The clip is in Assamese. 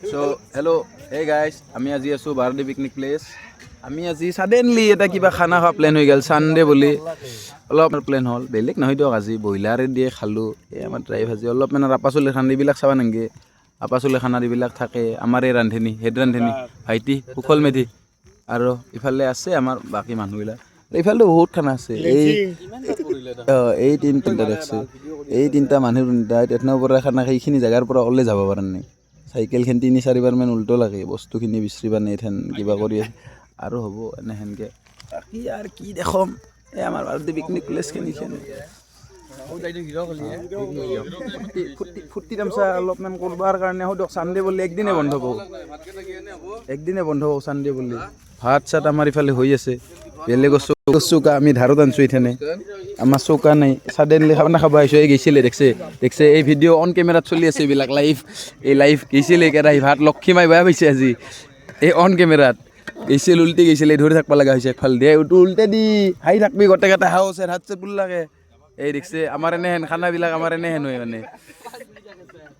So, hello, hey guys, আমি আজি আছোঁ বাৰডে পিকনিক প্লেচ। আমি আজি ছাডেনলি এটা কিবা খানা খোৱা প্লেন হৈ গ'ল, ছানডে বুলি অলপ প্লেন হ'ল। বেলেগ নহয় দিয়ক, আজি ব্ৰইলাৰে দিয়ে খালোঁ। এই আমাৰ ড্ৰাই ভাজি অলপ মানে আপাচলি খানা এইবিলাক চাবা নেকি? আপাচলি খানা এইবিলাক থাকে। আমাৰ এই ৰান্ধনী, হেড ৰান্ধনী ভাইটি সুখল মেধি আৰু ইফালে আছে আমাৰ বাকী মানুহবিলাক। এইফালে বহুত খানা আছে। এই তিনিটা দেখছে, এই তিনিটা মানুহ এথনৰ পৰা খানা সেইখিনি জেগাৰ পৰা ওলাই যাব পৰা নাই। চাইকেলখন 3-4বাৰমান উল্টো লাগে, বস্তুখিনি বিচাৰিব নাই, এথেন কিবা কৰি আছে আৰু হ'ব এনেহেনকৈ। বাকী আৰু কি দেখম, এই আমাৰ বাৰডে পিকনিক প্লেচখিনি ফূৰ্তি তামচা অলপমান কৰবাৰ কাৰণে দিয়ক। ছানডে বুলি একদিনে বন্ধ পাব, ছানডে বুলি। ভাত চাত আমাৰ ইফালে হৈ আছে, বেলেগৰ চৌকা আমি ধাৰত আনছোঁ এথেনে, আমাৰ চৌকা নাই। ছাডেনলি খানা খাব আহিছোঁ, এই গৈছিলে দেখছে এই ভিডিঅ' অন কেমেৰাত চলি আছে, এইবিলাক লাইভ গৈছিলে কেৰাহী ভাত লক্ষীমাই বেয়া পাইছে আজি। এই অন কেমেৰাত গৈছিল, উল্টি গৈছিলে, ধৰি থাকিব লগা হৈছে একফাল দে উল্টো উল্টে দি হাই থাকবি গোটেইকেইটা হাও আছে হাত চাত বুল্লাকে। এই দেখছে আমাৰ এনেহেন খানাবিলাক আমাৰ এনেহেন হয় মানে।